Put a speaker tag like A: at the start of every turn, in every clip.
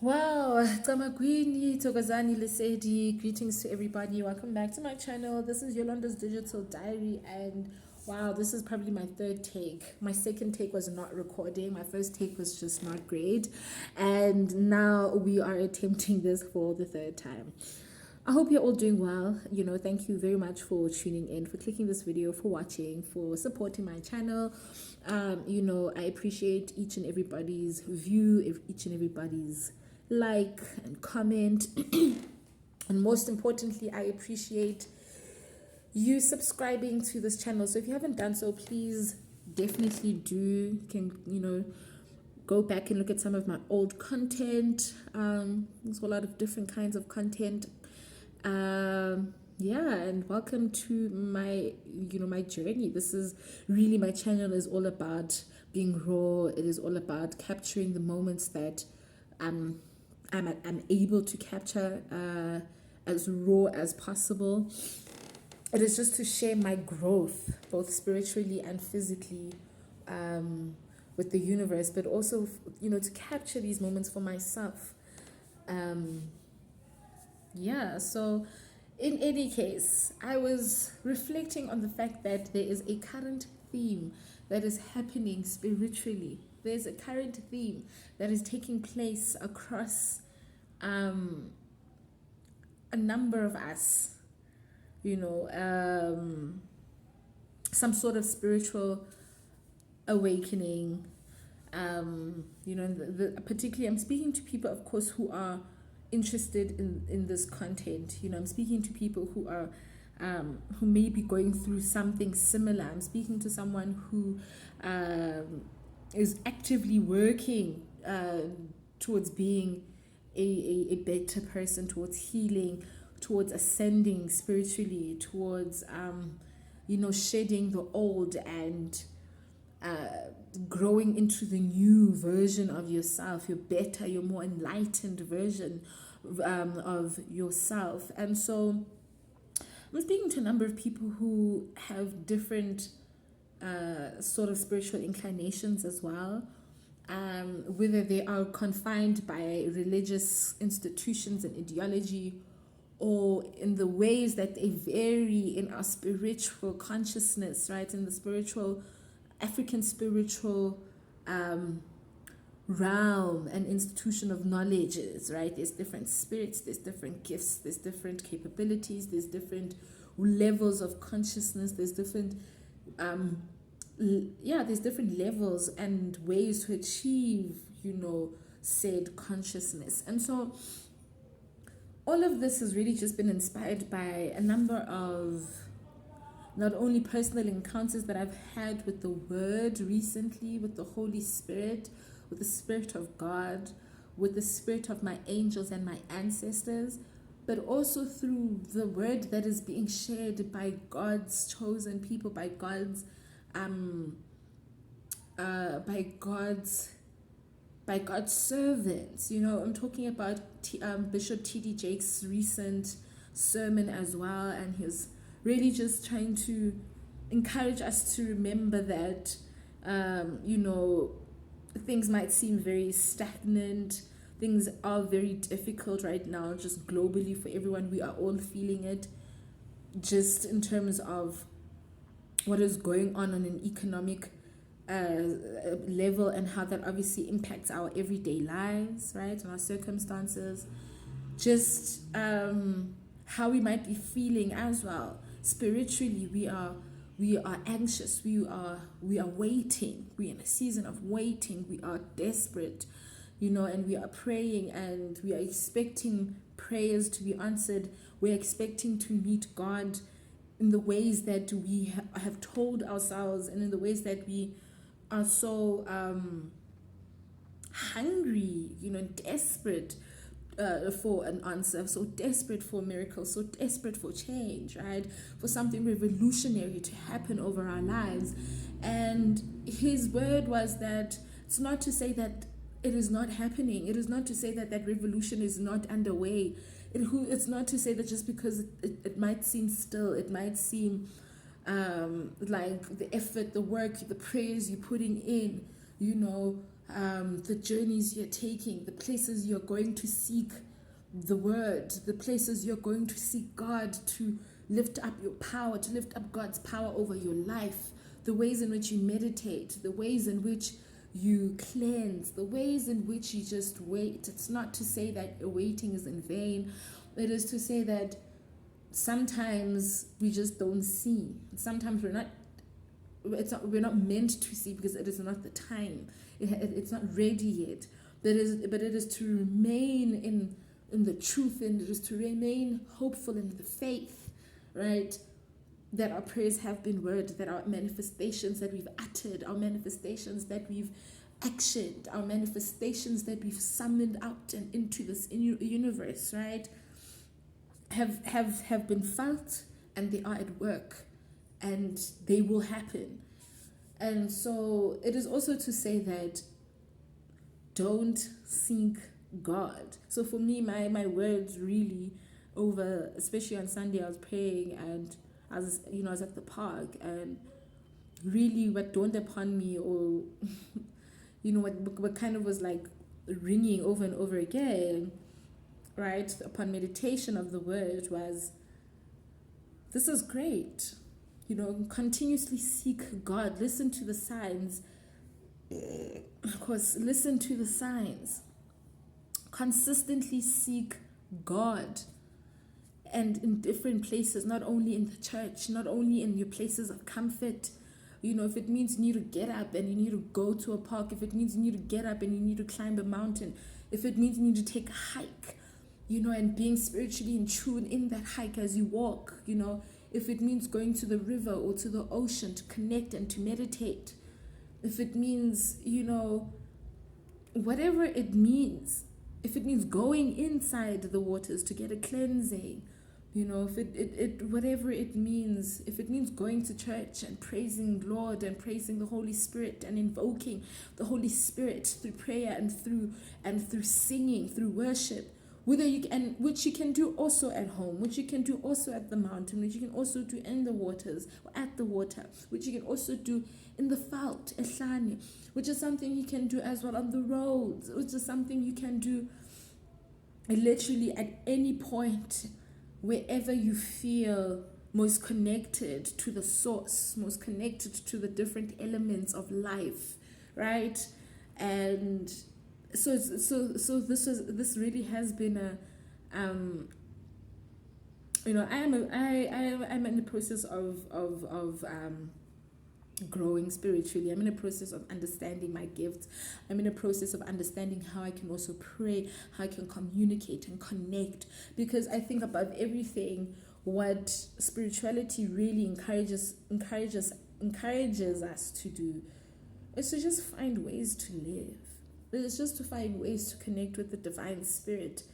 A: Wow, Tamagwini, Togazani, Lesedi, greetings to everybody. Welcome back to my channel. This is Yolanda's Digital Diary, and wow, this is probably my third take. My second take was not recording, my first take was just not great, and now we are attempting this for the third time. I hope you're all doing well. Thank you very much for tuning in, for clicking this video, for watching, for supporting my channel. I appreciate each and everybody's view, each and everybody's like and comment. And most importantly, I appreciate you subscribing to this channel. So if you haven't done so, please definitely do. You can, go back and look at some of my old content. There's a lot of different kinds of content. Yeah, and welcome to my journey. This is really, my channel is all about being raw. It is all about capturing the moments that I'm able to capture as raw as possible. It is just to share my growth, both spiritually and physically, with the universe, but also, to capture these moments for myself. Yeah, so in any case, I was reflecting on the fact that there is a current theme that is happening spiritually. There's a current theme that is taking place across a number of us, some sort of spiritual awakening. Particularly, I'm speaking to people, of course, who are interested in this content. I'm speaking to people who are who may be going through something similar. I'm speaking to someone who is actively working towards being a better person, towards healing, towards ascending spiritually, towards shedding the old and growing into the new version of yourself, your better, your more enlightened version of yourself. And so I'm speaking to a number of people who have different sort of spiritual inclinations as well, whether they are confined by religious institutions and ideology, or in the ways that they vary in our spiritual consciousness, right? In the spiritual African spiritual realm and institution of knowledges, right? There's different spirits, there's different gifts, there's different capabilities, there's different levels of consciousness, there's different there's different levels and ways to achieve, said consciousness. And so all of this has really just been inspired by a number of not only personal encounters that I've had with the Word recently, with the Holy Spirit, with the Spirit of God, with the Spirit of my angels and my ancestors, but also through the Word that is being shared by God's chosen people, by God's servants. I'm talking about Bishop T.D. Jakes' recent sermon as well, and his really just trying to encourage us to remember that, things might seem very stagnant. Things are very difficult right now, just globally for everyone. We are all feeling it, just in terms of what is going on an economic level, and how that obviously impacts our everyday lives, right, and our circumstances. Just how we might be feeling as well. Spiritually, we are anxious, we are waiting, we're in a season of waiting, we are desperate, and we are praying, and we are expecting prayers to be answered. We're expecting to meet God in the ways that we have told ourselves, and in the ways that we are so hungry, desperate for an answer, so desperate for miracles, so desperate for change, right? For something revolutionary to happen over our lives. And his word was that it's not to say that it is not happening. It is not to say that that revolution is not underway. It's not to say that just because it might seem still, it might seem like the effort, the work, the prayers you're putting in, the journeys you're taking, the places you're going to seek the word, the places you're going to seek God to lift up your power, to lift up God's power over your life, the ways in which you meditate, the ways in which you cleanse, the ways in which you just wait. It's not to say that waiting is in vain. It is to say that sometimes we just don't see. Sometimes we're not meant to see because it is not the time. It's not ready yet. But it is to remain in the truth, and it is to remain hopeful in the faith, right? That our prayers have been heard, that our manifestations that we've uttered, our manifestations that we've actioned, our manifestations that we've summoned out and into this universe, right, have been felt, and they are at work, and they will happen. And so it is also to say that don't seek God. So for me, my words really over, especially on Sunday, I was praying, and I was at the park, and really what dawned upon me, or what kind of was like ringing over and over again, right, upon meditation of the word, was, this is great. Continuously seek God. Listen to the signs. Of course, listen to the signs. Consistently seek God. And in different places, not only in the church, not only in your places of comfort. If it means you need to get up and you need to go to a park, if it means you need to get up and you need to climb a mountain, if it means you need to take a hike, and being spiritually in tune in that hike as you walk, if it means going to the river or to the ocean to connect and to meditate, if it means, whatever it means, if it means going inside the waters to get a cleansing, if it whatever it means, if it means going to church and praising Lord and praising the Holy Spirit and invoking the Holy Spirit through prayer and through singing, through worship, which you can do also at home, which you can do also at the mountain, which you can also do in the waters or at the water, which you can also do in the veld, ehlane, which is something you can do as well on the roads, which is something you can do literally at any point, wherever you feel most connected to the source, most connected to the different elements of life, right? And so this really has been I'm in the process of growing spiritually. I'm in a process of understanding my gifts. I'm in a process of understanding how I can also pray, how I can communicate and connect, because I think above everything, what spirituality really encourages us to do is to just find ways to live. It's just to find ways to connect with the divine spirit,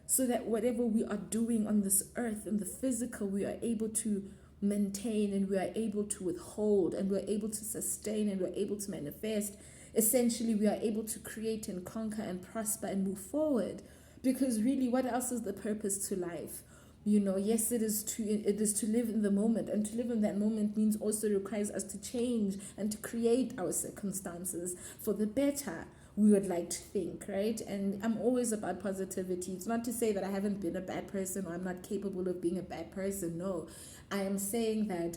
A: so that whatever we are doing on this earth, in the physical, we are able to maintain, and we are able to withhold, and we're able to sustain, and we're able to manifest. Essentially, we are able to create and conquer and prosper and move forward. Because really, what else is the purpose to life? Yes, it is to live in the moment, and to live in that moment means also requires us to change and to create our circumstances for the better, we would like to think, right? And I'm always about positivity. It's not to say that I haven't been a bad person or I'm not capable of being a bad person. No, I am saying that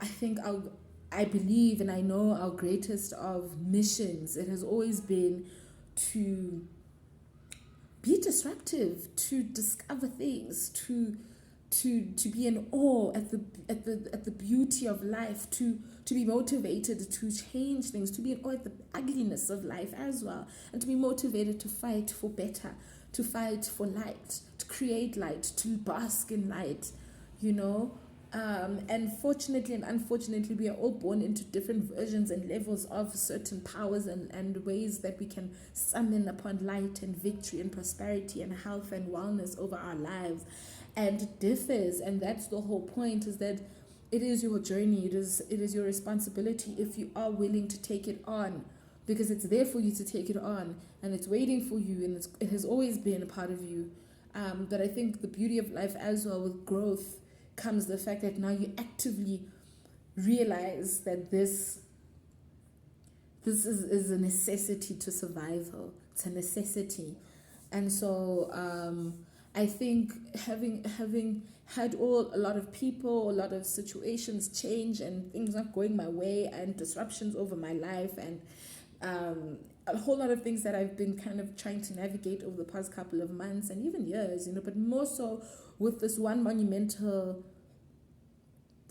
A: I believe and I know our greatest of missions, it has always been to be disruptive, to discover things, to be in awe at the beauty of life, to be motivated to change things, to be in awe at the ugliness of life as well, and to be motivated to fight for better, to fight for light, to create light, to bask in light, and fortunately and unfortunately, we are all born into different versions and levels of certain powers and ways that we can summon upon light and victory and prosperity and health and wellness over our lives. And it differs, and that's the whole point, is that it is your journey, it is your responsibility if you are willing to take it on, because it's there for you to take it on, and it's waiting for you, and it has always been a part of you. But I think the beauty of life as well with growth comes the fact that now you actively realize that this this is a necessity to survival. It's a necessity. And so I think having had a lot of people, a lot of situations change and things not going my way and disruptions over my life and a whole lot of things that I've been kind of trying to navigate over the past couple of months and even years, but more so with this one monumental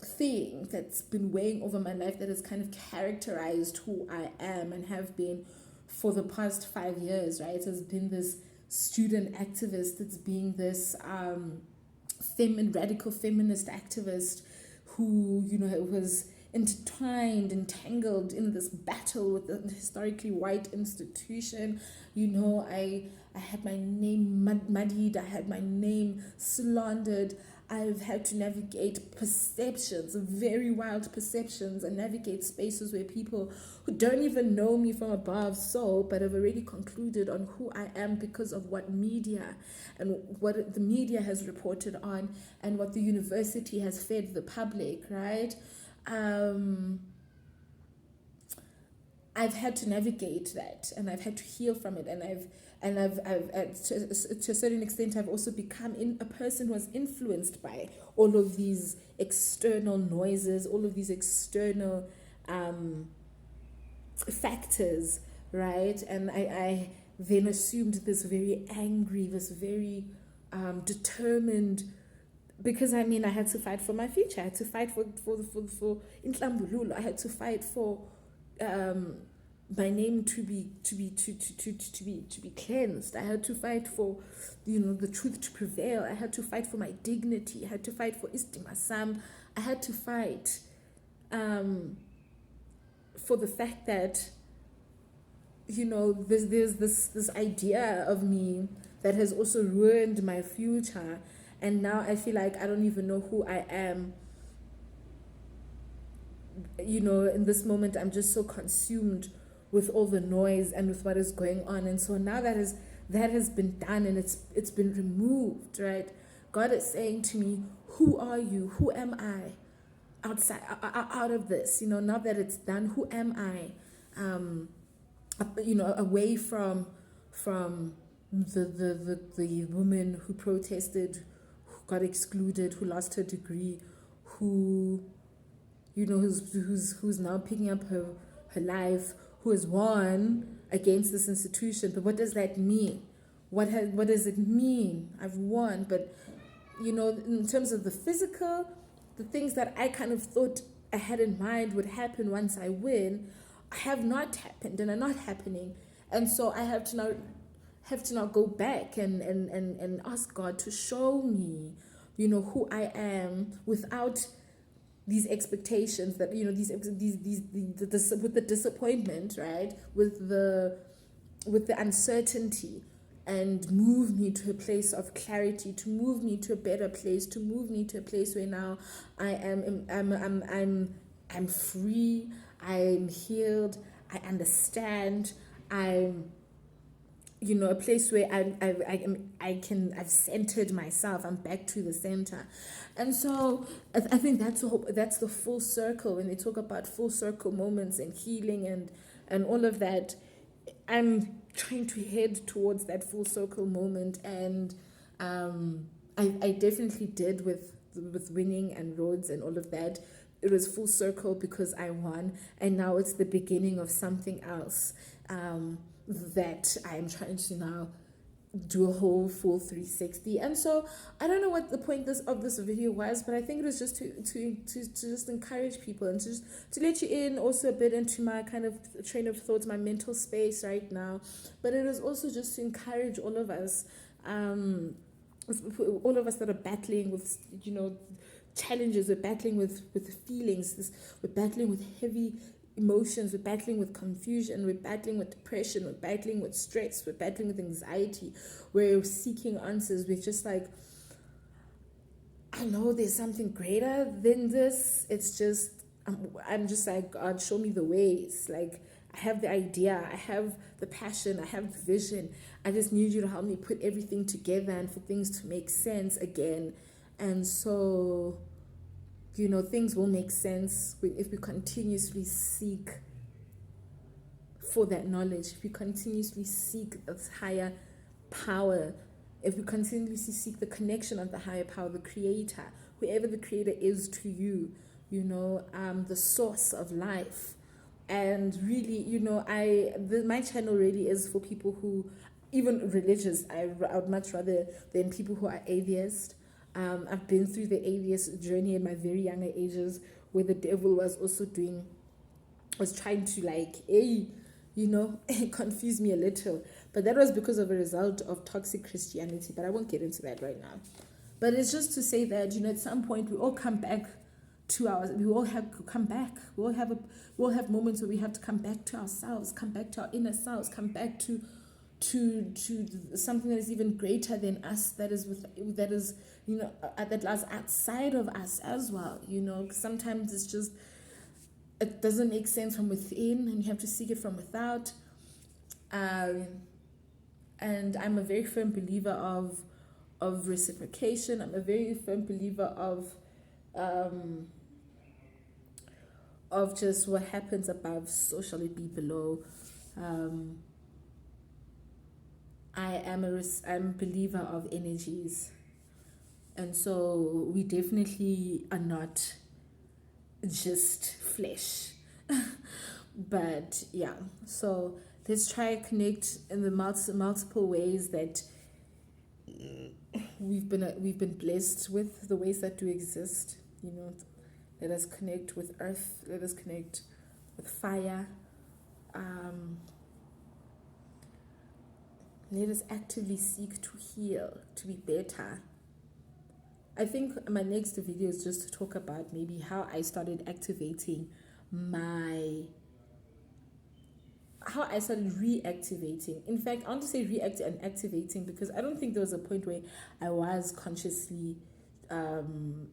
A: thing that's been weighing over my life that has kind of characterized who I am and have been for the past 5 years, right? It has been this student activist, it's being this radical feminist activist who, was entangled in this battle with the historically white institution. I had my name muddied, I had my name slandered. I've had to navigate perceptions, very wild perceptions, and navigate spaces where people who don't even know me from above but have already concluded on who I am because of what media and what the media has reported on and what the university has fed the public, right? I've had to navigate that, and I've had to heal from it, and I've to a certain extent, I've also become a person who was influenced by all of these external noises, all of these external factors, right? And I then assumed this very angry, this very determined, because I had to fight for my future. I had to fight for Intlambululo. I had to fight for my name to be cleansed. I had to fight for the truth to prevail. I had to fight for my dignity. I had to fight for istima sam. I had to fight for the fact that there's this idea of me that has also ruined my future, and now I feel like I don't even know who I am. In this moment, I'm just so consumed with all the noise and with what is going on. And so now that has been done and it's been removed, right? God is saying to me, who are you? Who am I outside, out of this? Now that it's done, who am I? Away from the woman who protested, who got excluded, who lost her degree, who's now picking up her life, who has won against this institution. But what does that mean? What does it mean? I've won, but in terms of the physical, the things that I kind of thought I had in mind would happen once I win, have not happened and are not happening. And so I have to now go back and ask God to show me, who I am without these expectations that with the disappointment, right, with the uncertainty, and move me to a place of clarity, to move me to a better place, to move me to a place where now I'm free, I'm healed, I understand, I'm a place where I've centered myself. I'm back to the center. And so I think that's the full circle. When they talk about full circle moments and healing and all of that, I'm trying to head towards that full circle moment. And I definitely did with winning and roads and all of that. It was full circle because I won, and now it's the beginning of something else that I'm trying to now do a whole full 360. And so I don't know what the point of this video was, but I think it was just to just encourage people and to let you in also a bit into my kind of train of thoughts, my mental space right now. But it was also just to encourage all of us that are battling with challenges, we're battling with feelings, we're battling with heavy emotions, we're battling with confusion, we're battling with depression, we're battling with stress, we're battling with anxiety, we're seeking answers. We're just like, I know there's something greater than this. It's just, I'm just like, God, show me the ways. Like, I have the idea, I have the passion, I have the vision. I just need you to help me put everything together and for things to make sense again. And so, things will make sense if we continuously seek for that knowledge, if we continuously seek this higher power, if we continuously seek the connection of the higher power, the creator, whoever the creator is to you, the source of life. And really, my channel really is for people who, even religious, I would much rather than people who are atheists. I've been through the atheist journey in my very younger ages, where the devil was trying to confuse me a little. But that was because of a result of toxic Christianity. But I won't get into that right now. But it's just to say that, at some point we all come back we all have to come back. We all have moments where we have to come back to ourselves, come back to our inner selves, come back to something that is even greater than us, that lies outside of us as well. Sometimes it's just, it doesn't make sense from within, and you have to seek it from without. And I'm a very firm believer of reciprocation. I'm a very firm believer of just what happens above, so shall it be below. I'm a believer of energies, and so we definitely are not just flesh. But yeah, so let's try to connect in the multiple ways that we've been blessed with, the ways that do exist. Let us connect with earth. Let us connect with fire. Let us actively seek to heal, to be better. I think my next video is just to talk about maybe how I started reactivating. In fact, I want to say react and activating, because I don't think there was a point where I was consciously trying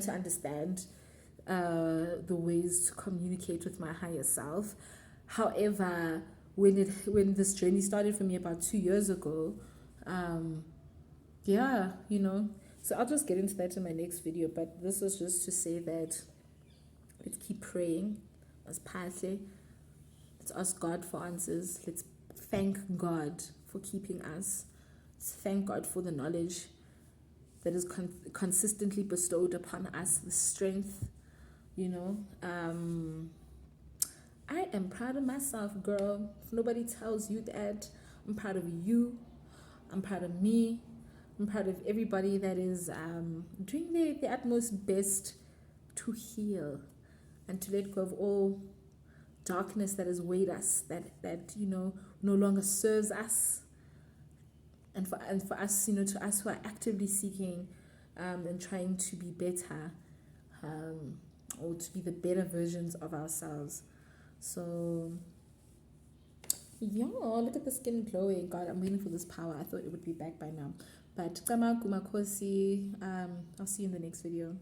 A: to understand the ways to communicate with my higher self. However, when this journey started for me about 2 years ago, so I'll just get into that in my next video. But this is just to say that let's keep praying. Let's party. Let's ask God for answers. Let's thank God for keeping us. Let's thank God for the knowledge that is consistently bestowed upon us, the strength. I am proud of myself, girl. If nobody tells you that, I'm proud of you. I'm proud of me. I'm proud of everybody that is doing their utmost best to heal and to let go of all darkness that has weighed us, that no longer serves us. And for us, to us who are actively seeking and trying to be better, or to be the better versions of ourselves. So yeah, look at the skin glowing. God, I'm waiting for this power. I thought it would be back by now. But I'll see you in the next video.